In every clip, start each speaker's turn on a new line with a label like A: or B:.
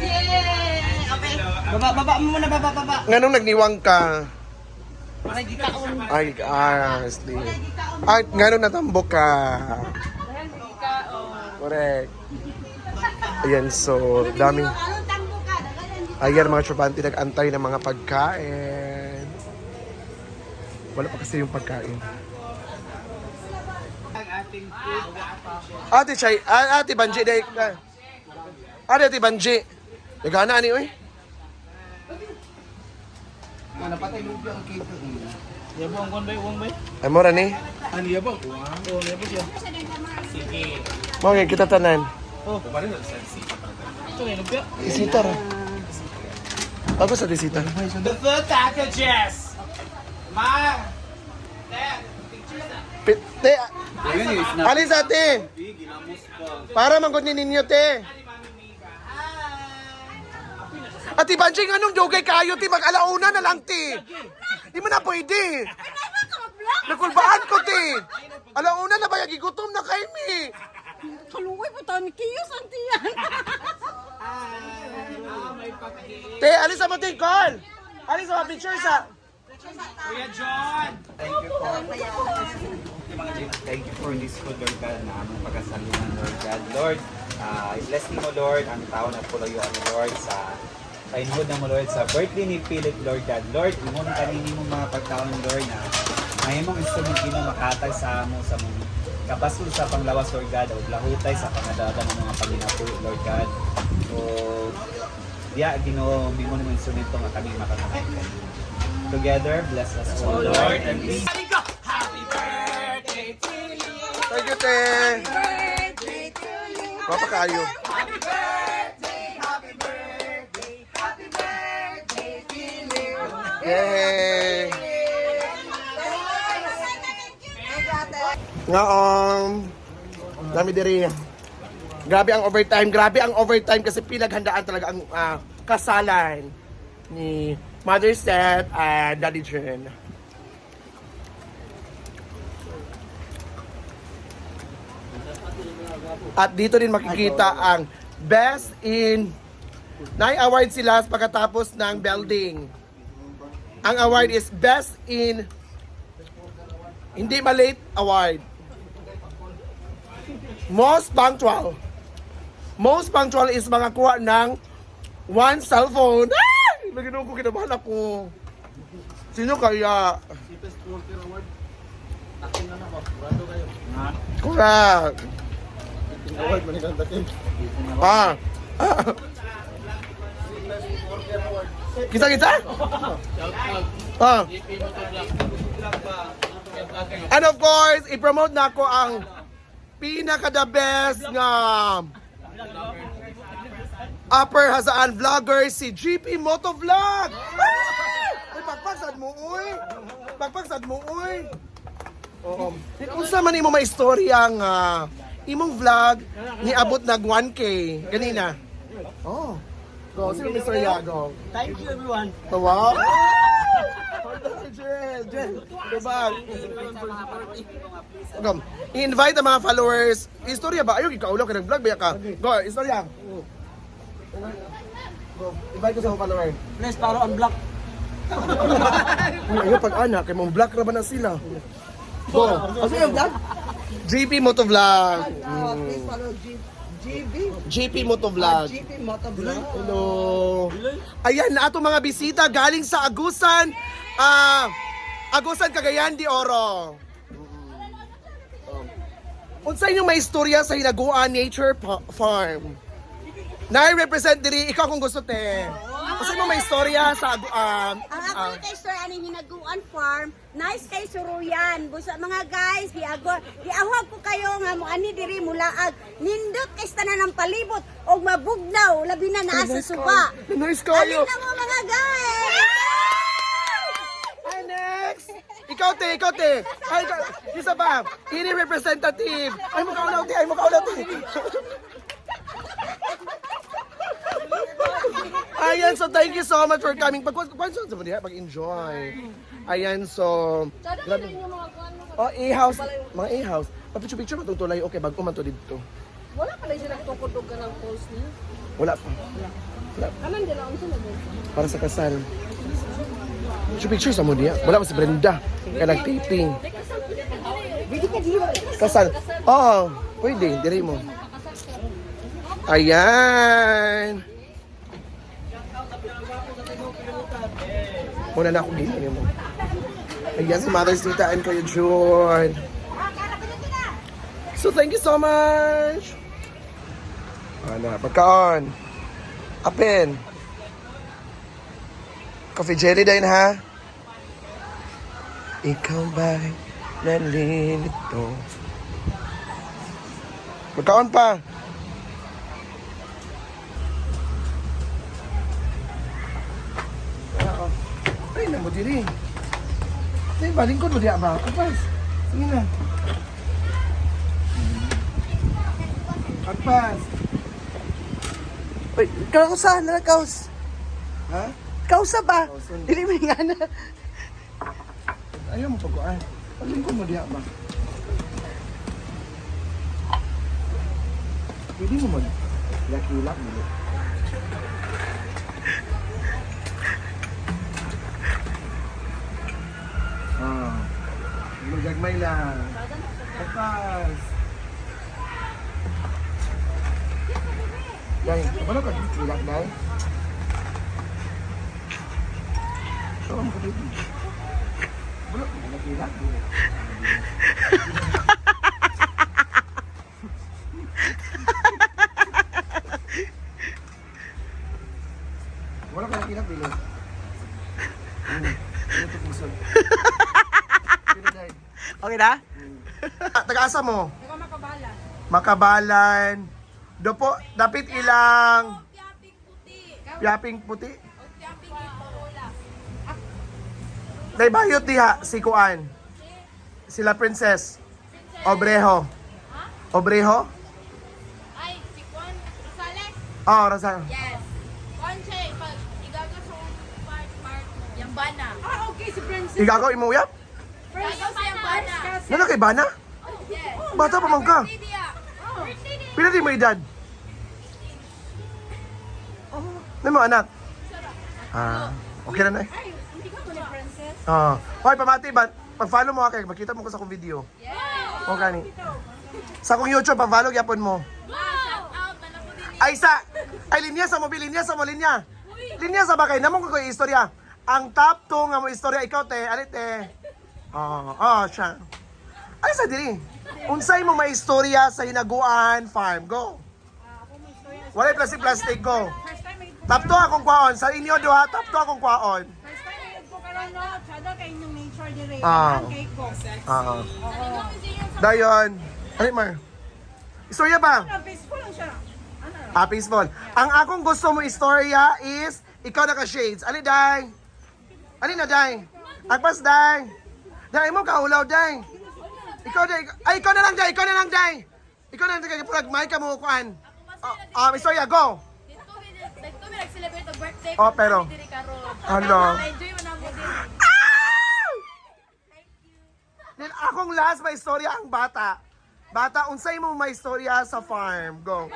A: Yay! Okay. Baba mo muna, baba.
B: Nganong nagniwang ka?
A: Ay, di kaon.
B: Ay, honestly. Ay, nganong natambok ka?
A: Dahil di kaon.
B: Correct. Ayan, so, daming... Ayan, mga tropante, nag-antay ng mga pagkain. Wala pa kasi yung pagkain. Ate Chay, Ate Banji, Ate Banji. Nagana ni, oy.
C: Napatay lubi ang cable.
A: Yabong kon bay, uwang bay.
B: Ay, mora ni.
C: Ano yabang?
A: Oo, yabong siya. Sige.
B: Mga kita tanan.
A: Oh,
C: Paano sa sisi?
A: ito na lumpia.
B: Isita ra. Ako sa disita.
A: The food packages. Ma. Dad, picture na.
B: Te, alis ate. Para manggod ni ninyo, te. Ate Banji, anong jogay kayo, te? Mag-alauna na lang, te. Di mo na pwede. Nakulbaan ko, te. Alauna na ba? Gigutom na kayo, mi.
D: Kaluwi po tayo ni Kiyos, auntie yan.
B: Te, alis mo, te, call. Alis mo, picture sa...
A: Kuya John.
C: Thank you po. Thank you for this food, Lord God, na aming pagkasaluhan, Lord God. Lord, i-bless mo, Lord, ang tao na pulayuan mo, Lord, sa kainhod na mo, Lord, sa birthday ni Philip, Lord God. Lord, imong kanini mo mga pagkaon, Lord, na may mong instrument mo makatag sa amo sa mga kapasul sa panglawas, Lord God, o lahutay sa pangadagan ng mga panginapo, Lord God. So, diya, Ginoo, may mo naman instrumento nga kami makakamay kanina. Together, bless us all, Lord, and please.
A: Happy birthday to you.
B: Thank you, te.
D: Birthday to you.
B: Papa kayo.
A: Happy birthday, happy birthday,
D: Happy birthday to you.
B: Yay! Nga, dami diri. Grabe ang overtime kasi pinaghandaan talaga ang kasalan ni Mother Seth and Daddy Jen. At dito din makikita ang Best in 9 awards sila pagkatapos ng building. Ang award is Best in Hindi Malate Award. Most punctual. Most punctual is mga kuha ng one cellphone. Naginom ko, kinabahan ako. Sino kaya? Correct. Kita? And of course, i-promote na ako ang pinaka-the best nga Upper Hazaan vlogger, si GP Motovlog! Ay, pagpagsad mo, uy! Oo. Unsa man imo maistorya nga imong vlog ni abot nag 1K ganina. Oh. Go, sino may istorya? Go.
A: Thank you, everyone.
B: Tawa? Jen. Diba? I-invite ang mga followers. Istorya ba? Ayaw, ikaw ka ng vlog. Baya ka. Go, istorya. Go, invite ko sa mga follower.
A: Please, paro ang block.
B: Ayaw, pag-anak. Kaya mong vlog na ba na sila? Go. Ano yung vlog? GP Motovlog.
D: Please follow GB.
B: GP Motovlog.
D: GP Motovlog.
B: Hello. Ayan na ato mga bisita galing sa Agusan. Agusan, Cagayan de Oro. Unsa inyong may istorya sa Hinaguan Nature Farm? Na-represent diri ikaw kung gusto te. Unsa mo may istorya sa
D: Ang ako kay Sir aning Hinaguan Farm, nice kay Suruyan. Busa mga guys, giahwag ko kayo nga mo ani diri mulaag. Nindot kay tanan ng palibot og mabugnaw labi na naa sa suba.
B: Nice
D: Alin
B: kayo.
D: na mo mga guys.
B: Ay, next. Ikaw te. Ay, isa ba? Ini representative. Ay, mukha te. Ayan, so thank you so much for coming. Pag-enjoy. Ayan, so... Oh, A-house. Mga A-house. Picture-picture matutulay. Okay, bago man to dito.
E: Wala pala siya nagtukod-tug ka ng post niya.
B: Wala pa.
E: Kanan din ako sila din.
B: Para sa kasal. Picture sa mo diya. Wala pa si Brenda. Kaya nag-taping. Kasal. Oo. Pwede. Diri mo. Ayan. Muna na ako dito mo. Ayan si Mother's Day and Kuya June. So thank you so much. Ano, pagkaon. Apin. Coffee jelly din ha. Ikaw ba'y nalilito? Pagkaon pa. Ay, namo diri. Ay, balingkod mo diya ba? Apas. Sige na. Apas.
A: Uy, kausa na kaus.
B: Ha?
A: Kausa ba?
B: Kausa.
A: Dili mo nga na.
B: Ayaw mo pagkuhan. Balingkod mo diya ba? Pwede mo mag hilak-hilak mo. Magagmay lang. Apas. Dahil, ano ka dito? Hilak dahil? Show mo ka dito. Ano? Hilak. Wala ka hilak dito. Ito pusod.
A: Okay na?
B: Taga-asa mo?
E: Ikaw makabalan.
B: Makabalan. Dopo, dapit ilang
E: Piyaping puti.
B: yaping puti.
E: O piyaping ipola.
B: Dahil bayot diha, si Kuan. Sila Princess. Obreho. Obreho?
E: Ay, si Juan Rosales.
B: Oh, Rosa.
E: Yes. Conche, pag igagas yung part, yung bana. Ah, okay, si Princess.
B: Igago imuyap?
E: Igagas yung bana.
B: Nana kay Bana?
E: Yes.
B: Bata pa man ka. Pila di mo edad? May mga anak? Okay na na eh.
E: Ay, hindi ka ko ni Princess.
B: Hoy, pamati ba? Pag-follow mo ako, makita mo ko sa akong video.
E: Yes.
B: O gani. Sa akong YouTube, pag-follow, yapon mo.
E: Wow, shout out. Anak ko din.
B: Ay, ay, linya sa mo, linya sa mo, linya. Linya sa bagay, namong ko yung istorya. Ang top 2 nga mo istorya, ikaw te, alit te. Siya. Ay, sa diri. Unsay mo may istorya sa Hinaguan Farm, go. Walay plastic, go. Top 2 akong kwaon, sa inyo duha, top 2 akong kwaon.
E: First time yun po karon no, tsada kay inyong nature dire.
B: Ah.
E: Ang cake ko.
B: Dayon. Alit mar. Istorya ba?
E: Peaceful lang siya. Ano?
B: Peaceful. Ang akong gusto mo istorya is, ikaw naka-shades. Ali, Day. Ali na, Day. Agpas, Day. Day, mo kaulaw, Day. Ikaw, Day. Ay, ikaw na lang, Day. Ikaw na lang, Day. Ikaw na lang, Day. Purag, may ka mo kuan. Istorya, go.
E: Dito mi nag-celebrate ang birthday
B: Oh, pero.
E: diri karon.
B: Ano?
E: Enjoy mo na mo din.
B: Then, akong last may istorya ang bata. Bata, unsay mo may istorya sa farm. Go.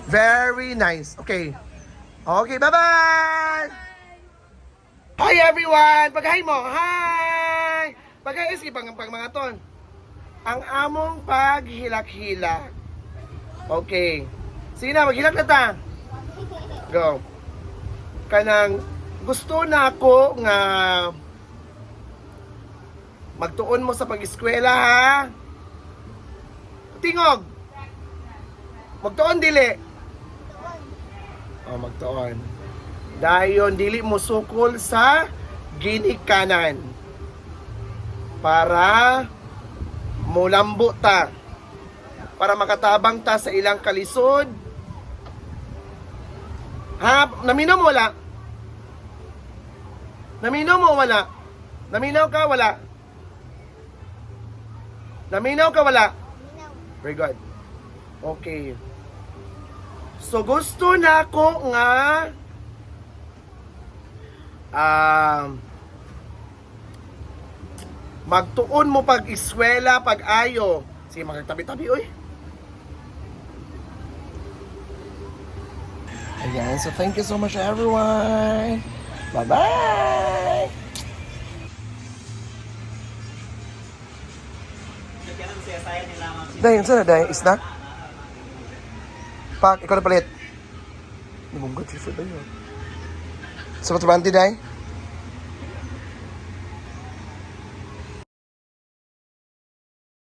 B: Very nice. Okay. Okay, bye-bye! Hi everyone! Pag-hi mo! Hi! Pag-hi is pang mga ton. Ang among paghilak-hilak. Okay. Sige na, maghilak na ta. Go. Kanang gusto na ako nga magtuon mo sa pag-eskwela ha. Tingog. Magtuon dili. Magtuon. Dayon dili mo sukol sa ginikanan. Para mulambo ta. Para makatabang ta sa ilang kalisod. Ha? Naminaw mo wala? Naminaw mo wala? Naminaw ka wala? Naminaw ka wala? Very good. Okay. So gusto na ko nga Magtuon mo pag-eskwela, pag-ayo. Sige, magtabi-tabi, oy. Ayan, so thank you so much everyone. Bye-bye! Dahin, saan na dahin? Snack? Pak, ikaw na palit. Namunggat siya sa dahin. Sa patrabante dahin?